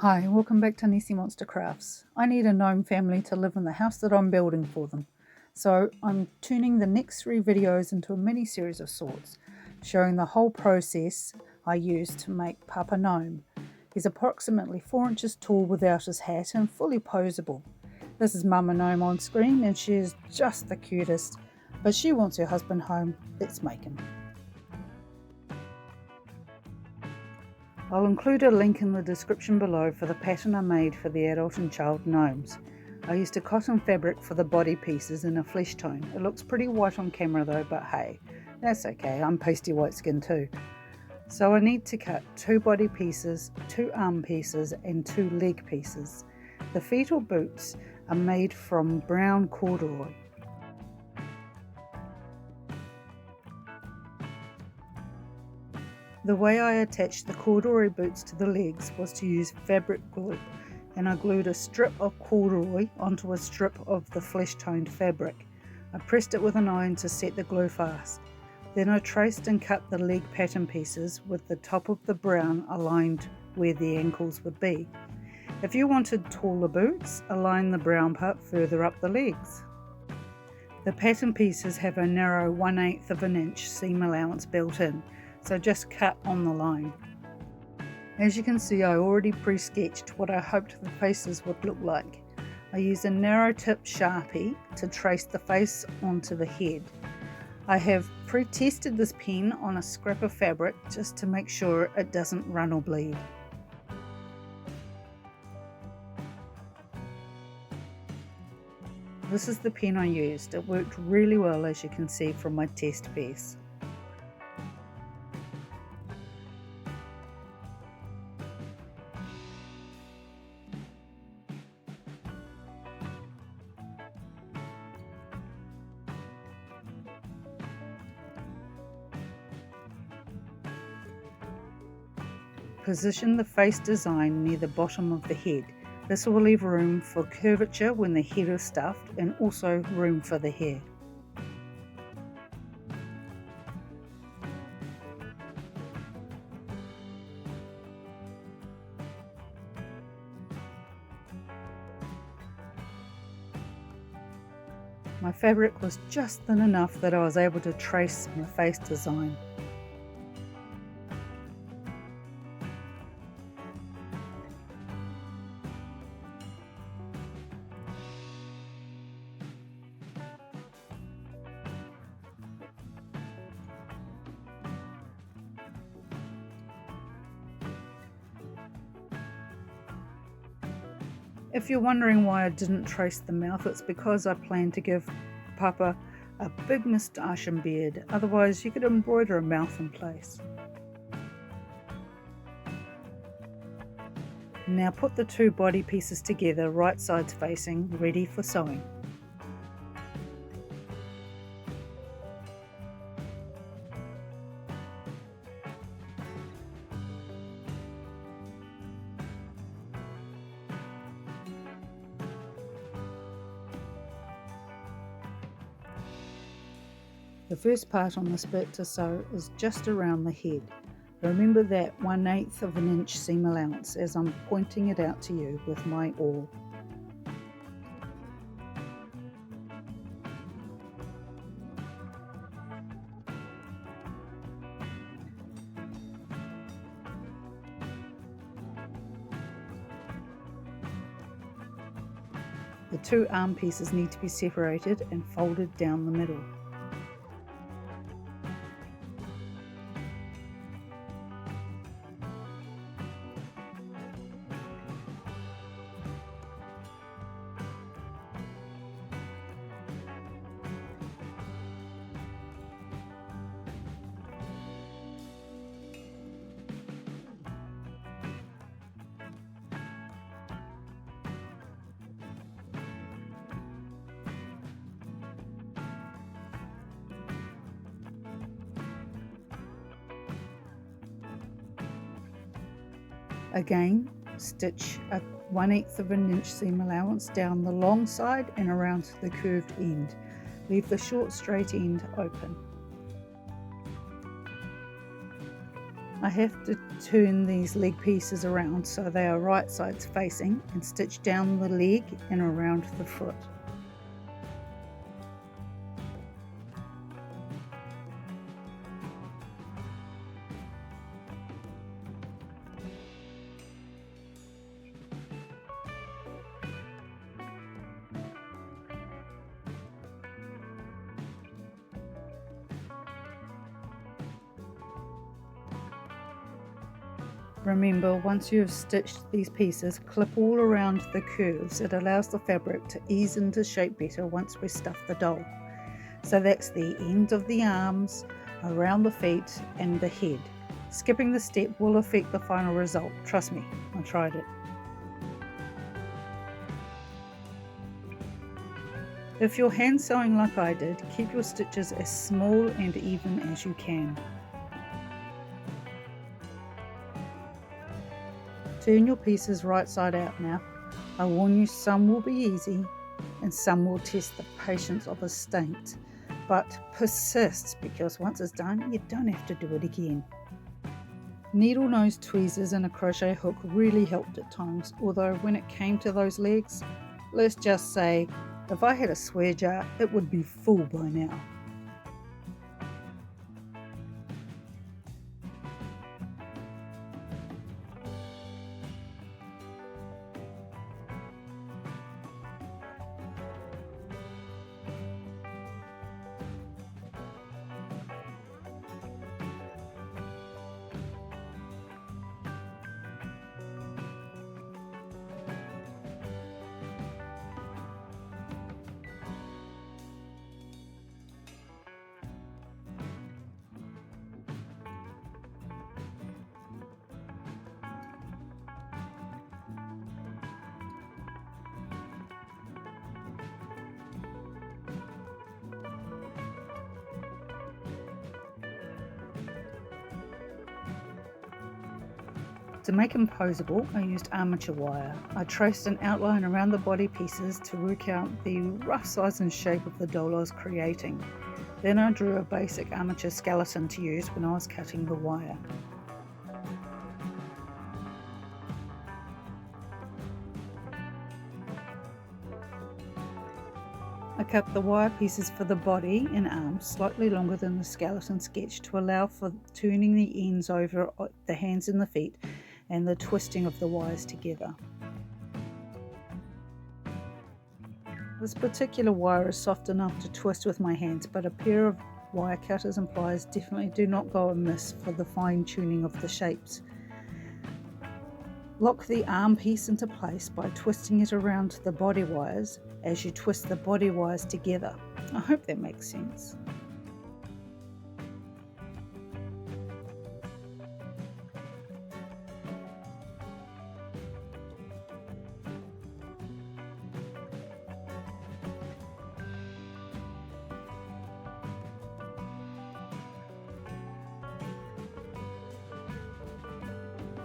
Hi, welcome back to Nessie Monster Crafts. I need a gnome family to live in the house that I'm building for them. So I'm turning the next 3 videos into a mini series of sorts, showing the whole process I used to make Papa Gnome. He's approximately 4 inches tall without his hat and fully poseable. This is Mama Gnome on screen and she is just the cutest, but she wants her husband home. Let's make him. I'll include a link in the description below for the pattern I made for the adult and child gnomes. I used a cotton fabric for the body pieces in a flesh tone. It looks pretty white on camera though, but hey, that's okay, I'm pasty white skin too. So I need to cut 2 body pieces, 2 arm pieces and 2 leg pieces. The feet or boots are made from brown corduroy. The way I attached the corduroy boots to the legs was to use fabric glue, and I glued a strip of corduroy onto a strip of the flesh-toned fabric. I pressed it with an iron to set the glue fast. Then I traced and cut the leg pattern pieces with the top of the brown aligned where the ankles would be. If you wanted taller boots, align the brown part further up the legs. The pattern pieces have a narrow 1/8 of an inch seam allowance built in, so just cut on the line. As you can see, I already pre-sketched what I hoped the faces would look like. I used a narrow tip sharpie to trace the face onto the head. I have pre-tested this pen on a scrap of fabric just to make sure it doesn't run or bleed. This is the pen I used. It worked really well, as you can see from my test piece. Position the face design near the bottom of the head. This will leave room for curvature when the head is stuffed and also room for the hair. My fabric was just thin enough that I was able to trace my face design. If you're wondering why I didn't trace the mouth, it's because I plan to give Papa a big moustache and beard, otherwise you could embroider a mouth in place. Now put the 2 body pieces together, right sides facing, ready for sewing. The first part on this bit to sew is just around the head. Remember that 1/8 of an inch seam allowance as I'm pointing it out to you with my awl. The 2 arm pieces need to be separated and folded down the middle. Again, stitch a 1/8 of an inch seam allowance down the long side and around to the curved end. Leave the short straight end open. I have to turn these leg pieces around so they are right sides facing and stitch down the leg and around the foot. Remember, once you have stitched these pieces, clip all around the curves. It allows the fabric to ease into shape better once we stuff the doll. So that's the end of the arms, around the feet and the head. Skipping the step will affect the final result. Trust me, I tried it. If you're hand sewing like I did, keep your stitches as small and even as you can. Turn your pieces right side out now. I warn you, some will be easy and some will test the patience of a saint, but persist, because once it's done, you don't have to do it again. Needle nose tweezers and a crochet hook really helped at times, although when it came to those legs, let's just say, if I had a swear jar, it would be full by now. To make them posable, I used Armature wire. I traced an outline around the body pieces to work out the rough size and shape of the doll I was creating. Then I drew a basic Armature skeleton to use when I was cutting the wire. I cut the wire pieces for the body and arms slightly longer than the skeleton sketch to allow for turning the ends over the hands and the feet and the twisting of the wires together. This particular wire is soft enough to twist with my hands, but a pair of wire cutters and pliers definitely do not go amiss for the fine tuning of the shapes. Lock the arm piece into place by twisting it around the body wires as you twist the body wires together. I hope that makes sense.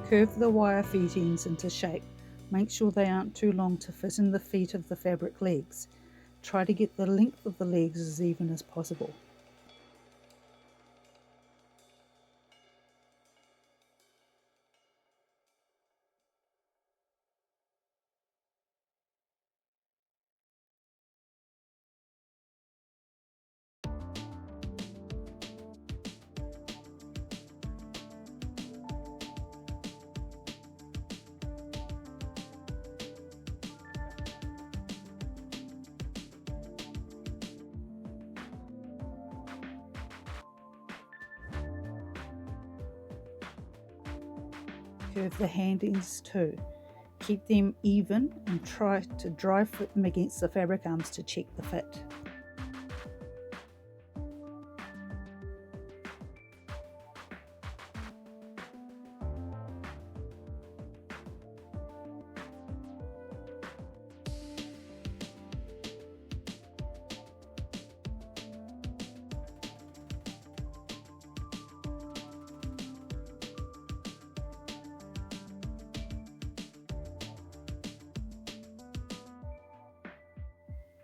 Curve the wire feet ends into shape. Make sure they aren't too long to fit in the feet of the fabric legs. Try to get the length of the legs as even as possible. Curve the hand ends too. Keep them even and try to dry fit them against the fabric arms to check the fit.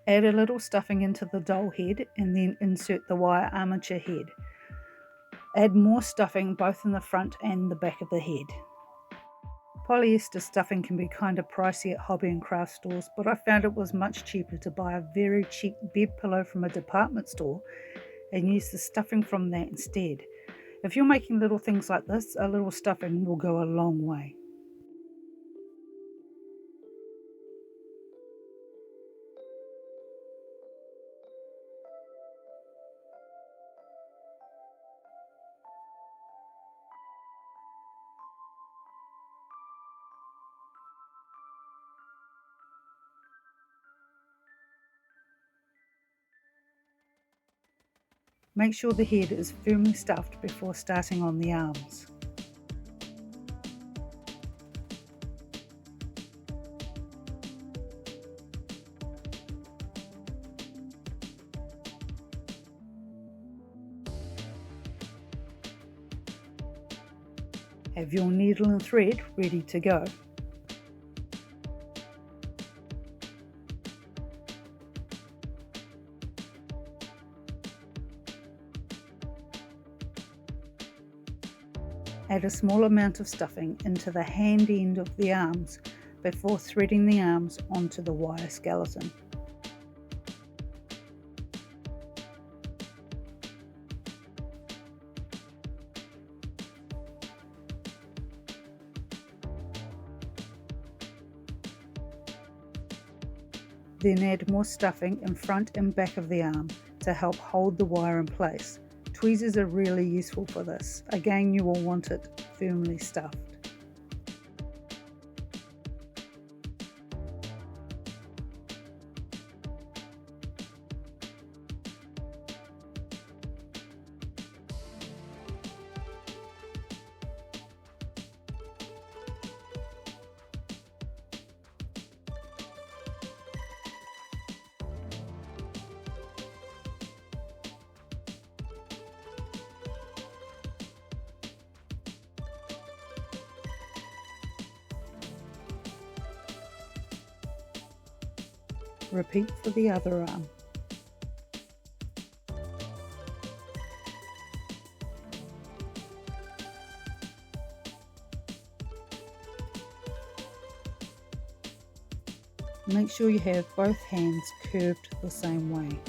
Add a little stuffing into the doll head and then insert the wire armature head. Add more stuffing both in the front and the back of the head. Polyester stuffing can be kind of pricey at hobby and craft stores, but I found it was much cheaper to buy a very cheap bed pillow from a department store and use the stuffing from that instead. If you're making little things like this, a little stuffing will go a long way. Make sure the head is firmly stuffed before starting on the arms. Have your needle and thread ready to go. Add a small amount of stuffing into the hand end of the arms before threading the arms onto the wire skeleton. Then add more stuffing in front and back of the arm to help hold the wire in place. Tweezers are really useful for this. Again, you will want it firmly stuffed. Repeat for the other arm. Make sure you have both hands curved the same way.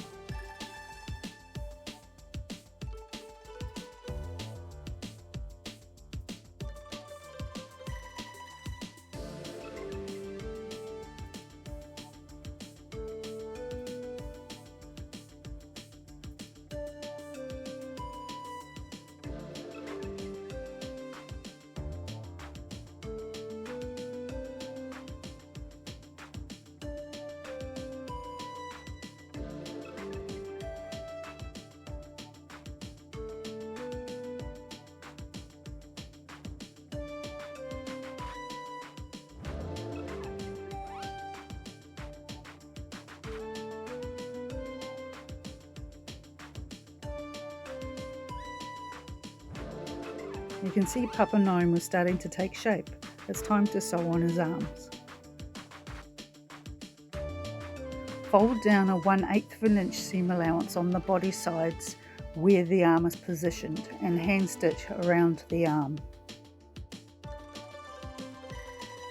You can see Papa Gnome was starting to take shape. It's time to sew on his arms. Fold down a 1/8 of an inch seam allowance on the body sides where the arm is positioned and hand stitch around the arm.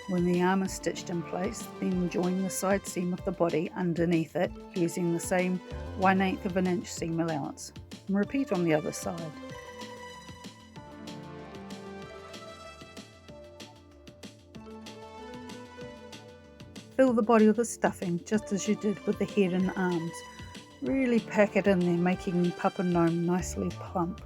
When the arm is stitched in place, then join the side seam of the body underneath it using the same 1/8 of an inch seam allowance. And repeat on the other side. Fill the body with the stuffing just as you did with the head and arms. Really pack it in there, making Papa Gnome nicely plump.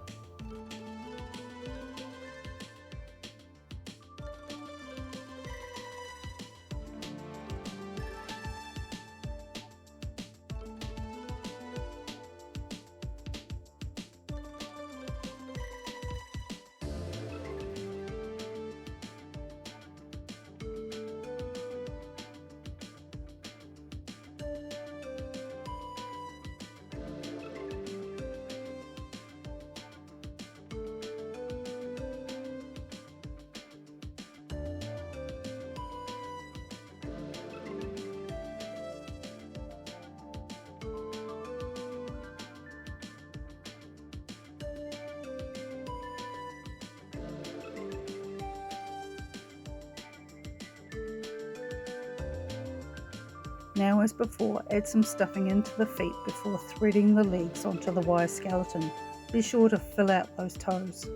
Now, as before, add some stuffing into the feet before threading the legs onto the wire skeleton. Be sure to fill out those toes.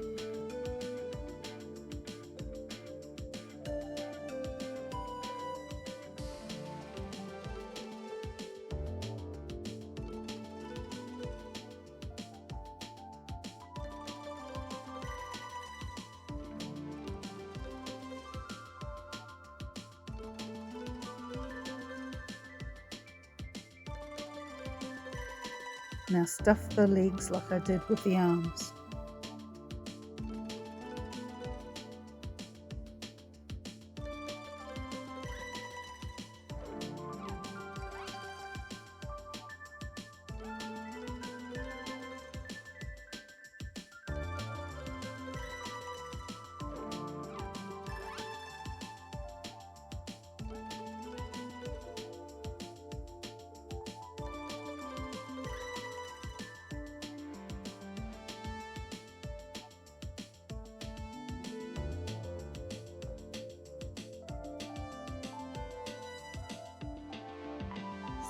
Now stuff the legs like I did with the arms.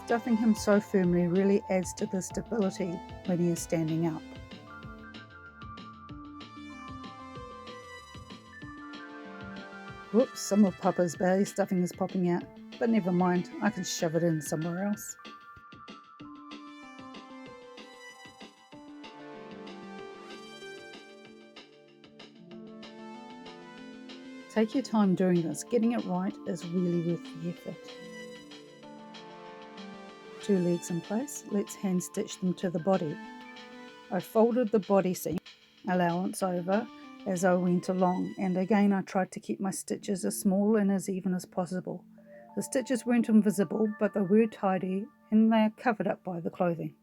Stuffing him so firmly really adds to the stability when he is standing up. Whoops, some of Papa's belly stuffing is popping out, but never mind, I can shove it in somewhere else. Take your time doing this, getting it right is really worth the effort. 2 legs in place, let's hand stitch them to the body. I folded the body seam allowance over as I went along, and again I tried to keep my stitches as small and as even as possible. The stitches weren't invisible, but they were tidy and they are covered up by the clothing.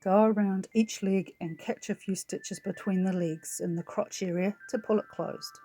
Go around each leg and catch a few stitches between the legs in the crotch area to pull it closed.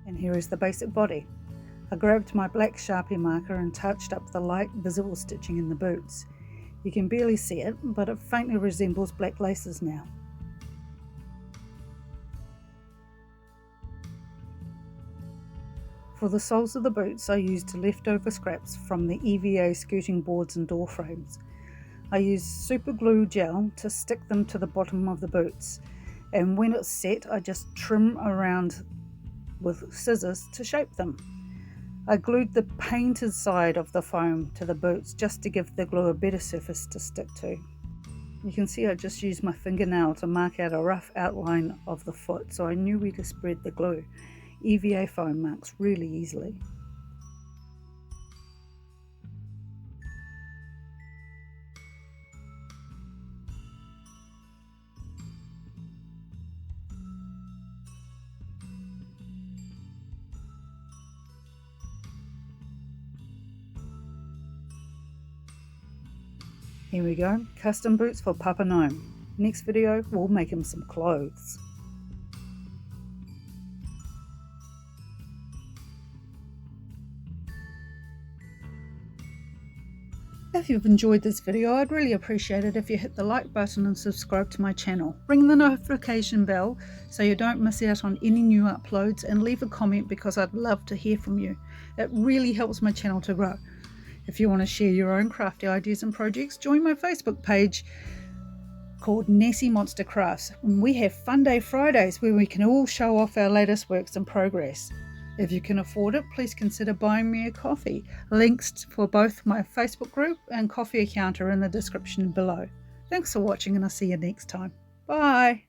And here is the basic body. I grabbed my black sharpie marker and touched up the light visible stitching in the boots. You can barely see it, but it faintly resembles black laces now. For the soles of the boots, I used leftover scraps from the EVA skirting boards and door frames. I used super glue gel to stick them to the bottom of the boots, and when it's set, I just trim around with scissors to shape them. I glued the painted side of the foam to the boots just to give the glue a better surface to stick to. You can see I just used my fingernail to mark out a rough outline of the foot, so I knew where to spread the glue. EVA foam marks really easily. Here we go, custom boots for Papa Gnome. Next video, we'll make him some clothes. If you've enjoyed this video, I'd really appreciate it if you hit the like button and subscribe to my channel. Ring the notification bell so you don't miss out on any new uploads, and leave a comment because I'd love to hear from you. It really helps my channel to grow. If you want to share your own crafty ideas and projects, join my Facebook page called Nessie Monster Crafts. And we have Fun Day Fridays where we can all show off our latest works in progress. If you can afford it, please consider buying me a coffee. Links for both my Facebook group and coffee account are in the description below. Thanks for watching, and I'll see you next time. Bye!